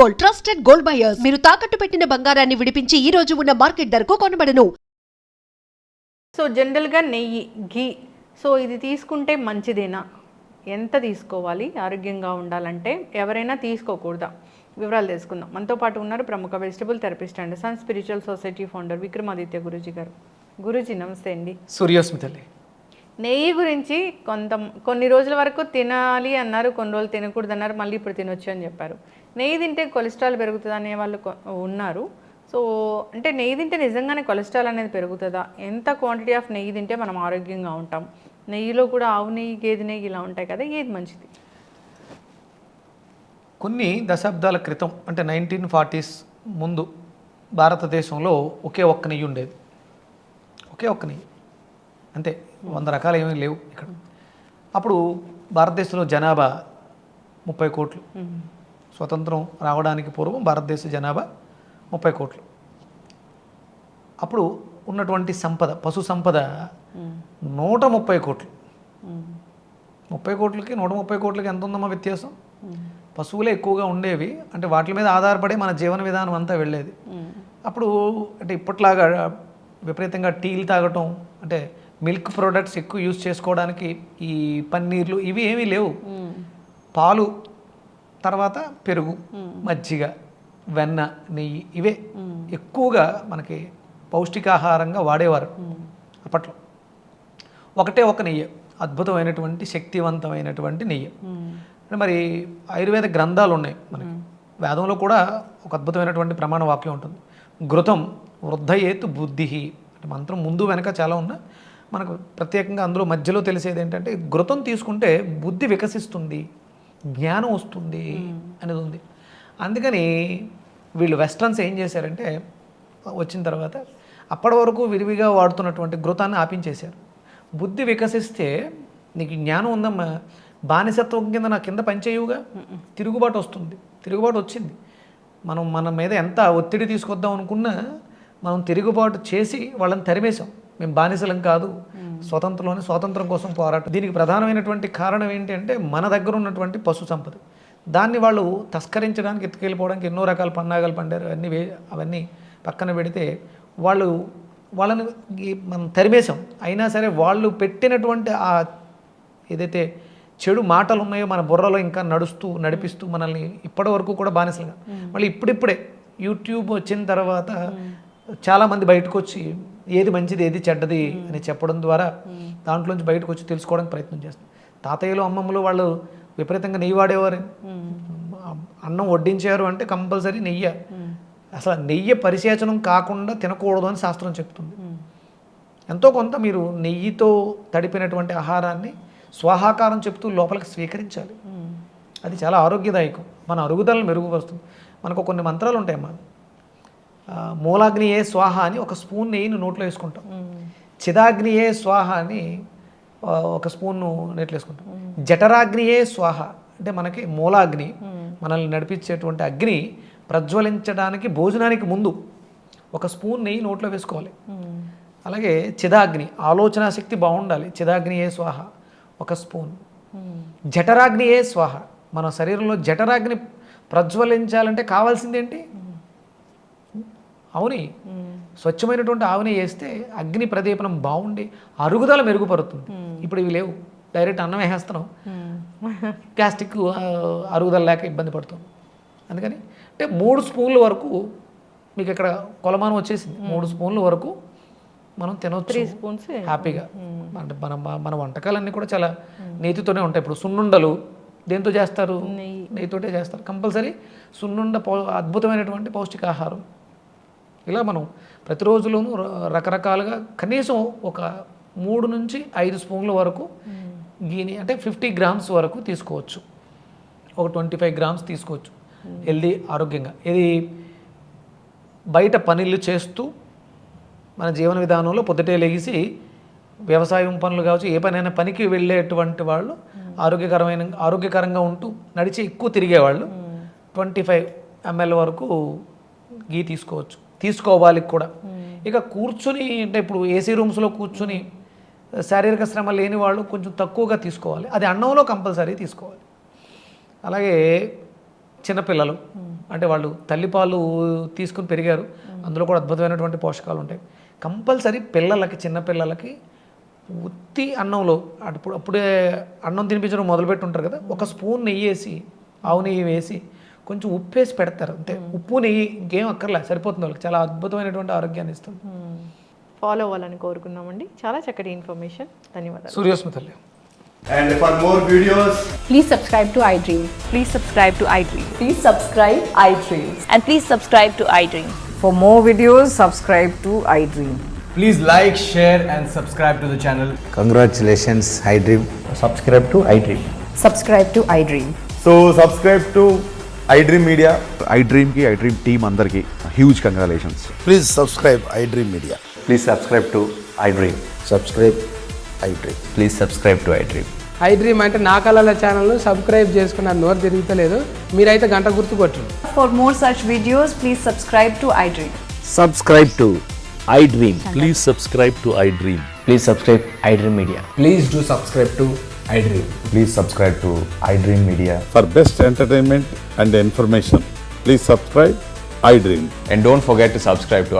Gold, trusted gold buyers. మీరు తాకట్టు పెట్టిన బంగారాన్ని విడిపించి ఈ రోజు ఉన్న మార్కెట్ ధరకు కొనబడను. సో జనరల్గా నెయ్యి, ఘీ, సో ఇది తీసుకుంటే మంచిదేనా? ఎంత తీసుకోవాలి ఆరోగ్యంగా ఉండాలంటే? ఎవరైనా తీసుకోకూడదా? వివరాలు తెలుసుకుందాం. మనతో పాటు ఉన్నారు ప్రముఖ vegetable therapist and sun spiritual society founder Vikramaditya Guruji గారు. గురూజీ నమస్తే అండి. సూర్యోస్మితల్లి. నెయ్యి గురించి కొన్ని రోజుల వరకు తినాలి అన్నారు, కొన్ని రోజులు తినకూడదు అన్నారు, మళ్ళీ ఇప్పుడు తినొచ్చు అని చెప్పారు. నెయ్యి తింటే కొలెస్ట్రాల్ పెరుగుతుంది అనే వాళ్ళు ఉన్నారు. సో అంటే నెయ్యి తింటే నిజంగానే కొలెస్ట్రాల్ అనేది పెరుగుతుందా? ఎంత క్వాంటిటీ ఆఫ్ నెయ్యి తింటే మనం ఆరోగ్యంగా ఉంటాం? నెయ్యిలో కూడా ఆవు నెయ్యి, గేదె నెయ్యి ఇలా ఉంటాయి కదా, ఏది మంచిది? కొన్ని దశాబ్దాల క్రితం అంటే 1940s ముందు భారతదేశంలో ఒకే ఒక్క నెయ్యి ఉండేది. ఒకే ఒక్క నెయ్యి అంతే, 100 రకాలు ఏమీ లేవు ఇక్కడ. అప్పుడు భారతదేశంలో జనాభా 30 కోట్లు. స్వతంత్రం రావడానికి పూర్వం భారతదేశ జనాభా 30 కోట్లు. అప్పుడు ఉన్నటువంటి సంపద, పశు సంపద 130 కోట్లు. 30 కోట్లకి 130 కోట్లకి ఎంత ఉందమ్మా వ్యత్యాసం? పశువులే ఎక్కువగా ఉండేవి, అంటే వాటి మీద ఆధారపడి మన జీవన విధానం అంతా వెళ్ళేది. అప్పుడు అంటే ఇప్పట్లాగా విపరీతంగా టీలు తాగటం, అంటే మిల్క్ ప్రోడక్ట్స్ ఎక్కువ యూజ్ చేసుకోవడానికి ఈ పన్నీర్లు ఇవి ఏమీ లేవు. పాలు, తర్వాత పెరుగు, మజ్జిగ, వెన్న, నెయ్యి ఇవే ఎక్కువగా మనకి పౌష్టికాహారంగా వాడేవారు అప్పట్లో. ఒకటే ఒక నెయ్యి, అద్భుతమైనటువంటి శక్తివంతమైనటువంటి నెయ్యి. మరి ఆయుర్వేద గ్రంథాలు ఉన్నాయి మనకి. వేదంలో కూడా ఒక అద్భుతమైనటువంటి ప్రమాణ వాక్యం ఉంటుంది. ఘృతం వృద్ధయేతు బుద్ధి అంటే మంత్రం ముందు వెనక చాలా ఉన్నా మనకు ప్రత్యేకంగా అందులో మధ్యలో తెలిసేది ఏంటంటే ఘృతం తీసుకుంటే బుద్ధి వికసిస్తుంది, జ్ఞానం వస్తుంది అనేది ఉంది. అందుకని వీళ్ళు వెస్టర్న్స్ ఏం చేశారంటే వచ్చిన తర్వాత అప్పటి వరకు విరివిగా వాడుతున్నటువంటి ఘృతాన్ని ఆపించేశారు. బుద్ధి వికసిస్తే నీకు జ్ఞానం ఉందమ్మా, బానిసత్వం కింద నా కింద పనిచేయుగా, తిరుగుబాటు వస్తుంది. తిరుగుబాటు వచ్చింది. మనం మన మీద ఎంత ఒత్తిడి తీసుకొద్దాం అనుకున్నా మనం తిరుగుబాటు చేసి వాళ్ళని తరిమేశాం. మేము బానిసలం కాదు, స్వాతంత్రం కోసం పోరాటం. దీనికి ప్రధానమైనటువంటి కారణం ఏంటి అంటే మన దగ్గర ఉన్నటువంటి పశు సంపద. దాన్ని వాళ్ళు తస్కరించడానికి, ఎత్తుకెళ్ళిపోవడానికి ఎన్నో రకాల పన్నాగాలు పండారు. అవన్నీ పక్కన పెడితే వాళ్ళని మనం తరిమేశాం. అయినా సరే వాళ్ళు పెట్టినటువంటి ఆ ఏదైతే చెడు మాటలు ఉన్నాయో మన బుర్రలో ఇంకా నడిపిస్తూ మనల్ని ఇప్పటి వరకు కూడా బానిసలుగా. మళ్ళీ ఇప్పుడిప్పుడే యూట్యూబ్ వచ్చిన తర్వాత చాలామంది బయటకు వచ్చి ఏది మంచిది ఏది చెడ్డది అని చెప్పడం ద్వారా దాంట్లోంచి బయటకు వచ్చి తెలుసుకోవడానికి ప్రయత్నం చేస్తారు. తాతయ్యలు, అమ్మమ్మలు వాళ్ళు విపరీతంగా నెయ్యి వాడేవారు. అన్నం వడ్డించారు అంటే కంపల్సరీ నెయ్యి. అసలు నెయ్యి పరిసేచనం కాకుండా తినకూడదు అని శాస్త్రం చెప్తుంది. ఎంతో కొంత మీరు నెయ్యితో తడిపినటువంటి ఆహారాన్ని స్వాహాకారం చెప్తూ లోపలికి స్వీకరించాలి. అది చాలా ఆరోగ్యదాయకం, మన అరుగుదలను మెరుగుపరుస్తుంది. మనకు కొన్ని మంత్రాలు ఉంటాయమ్మా. మూలాగ్నియే స్వాహ అని ఒక స్పూన్ నెయ్యిని నోట్లో వేసుకుంటాం. చిదాగ్నియే స్వాహ అని ఒక స్పూన్ నోట్లో వేసుకుంటాం. జఠరాగ్నియే స్వాహ అంటే మనకి మూలాగ్ని, మనల్ని నడిపించేటువంటి అగ్ని ప్రజ్వలించడానికి భోజనానికి ముందు ఒక స్పూన్ నెయ్యి నోట్లో వేసుకోవాలి. అలాగే చిదాగ్ని, ఆలోచన శక్తి బాగుండాలి. చిదాగ్నియే స్వాహ ఒక స్పూన్. జఠరాగ్నియే స్వాహ, మన శరీరంలో జఠరాగ్ని ప్రజ్వలించాలంటే కావాల్సింది ఏంటి? ఆవుని, స్వచ్ఛమైనటువంటి ఆవుని వేస్తే అగ్ని ప్రదీపనం బాగుండి అరుగుదల మెరుగుపడుతుంది. ఇప్పుడు ఇవి లేవు, డైరెక్ట్ అన్నం వేసేస్తున్నాం, గ్యాస్ట్రిక్ అరుగుదల లేక ఇబ్బంది పడుతుంది. అందుకని అంటే 3 స్పూన్ల వరకు మీకు ఇక్కడ కొలమానం వచ్చేసింది. 3 స్పూన్ల వరకు మనం తినొచ్చు 3 స్పూన్స్ హ్యాపీగా. అంటే మన వంటకాలన్నీ కూడా చాలా నెయ్యితోనే ఉంటాయి. ఇప్పుడు సున్నుండలు దేంతో చేస్తారు? నెయ్యితోటే చేస్తారు కంపల్సరీ. సున్నుండ అద్భుతమైనటువంటి పౌష్టికాహారం. ఇలా మనం ప్రతిరోజులోనూ రకరకాలుగా కనీసం ఒక 3 నుంచి 5 స్పూన్ల వరకు గీని అంటే 50 గ్రామ్స్ వరకు తీసుకోవచ్చు. ఒక 25 గ్రామ్స్ తీసుకోవచ్చు హెల్దీ, ఆరోగ్యంగా. ఇది బయట పనులు చేస్తూ మన జీవన విధానంలో పొద్దుటే లెగిసి వ్యవసాయం పనులు కావచ్చు, ఏ పనైనా పనికి వెళ్ళేటువంటి వాళ్ళు ఆరోగ్యకరంగా ఉంటూ నడిచి ఎక్కువ తిరిగేవాళ్ళు 25 ml వరకు గీ తీసుకోవాలి కూడా. ఇక కూర్చుని అంటే ఇప్పుడు ఏసీ రూమ్స్లో కూర్చుని శారీరక శ్రమ లేని వాళ్ళు కొంచెం తక్కువగా తీసుకోవాలి. అది అన్నంలో కంపల్సరీ తీసుకోవాలి. అలాగే చిన్నపిల్లలు అంటే వాళ్ళు తల్లిపాలు తీసుకుని పెరిగారు, అందులో కూడా అద్భుతమైనటువంటి పోషకాలు ఉంటాయి. కంపల్సరీ పిల్లలకి, చిన్న పిల్లలకి ఉత్తి అన్నంలో అప్పుడే అన్నం తినిపించడం మొదలుపెట్టి ఉంటారు కదా, ఒక స్పూన్ నెయ్యి వేసి, ఆవు నెయ్యి వేసి కొంచెం ఉప్పు వేసి పెడతారు అంతే. ఉప్పు నెయ్యి ఇంకేం అక్కర్లే, సరిపోతుంది వాళ్ళకి. చాలా అద్భుతమైనటువంటి ఆరోగ్యాన్ని ఇస్తుంది. ఫాలో అవ్వాలని కోరుకున్నామండి. చాలా చక్కటి ఇన్ఫర్మేషన్. ధన్యవాదాలు. సూర్యోస్మి తల్లి. And for more videos, Please subscribe to iDream. Please subscribe to iDream. Please subscribe iDream. And please subscribe to iDream. For more videos, subscribe to iDream. please like, share, and subscribe to the channel. Congratulations, iDream. Subscribe to iDream. Subscribe to iDream. So subscribe to iDream Media. iDream team అందరికి huge congratulations. Please subscribe iDream Media. Please subscribe to iDream. Subscribe iDream. Please subscribe to iDream. iDream అంటే నా కళల ఛానల్ను subscribe చేసుకున్న నోరు తిరుగుతలేదు, మీరైతే గంట గుర్తు కొట్టండి. For more such videos, please subscribe to iDream. Subscribe to iDream. Please subscribe to iDream. Please subscribe iDream Media. Please do subscribe to iDream. Please subscribe to iDream Media. For best entertainment and information, please subscribe iDream. And don't forget to subscribe to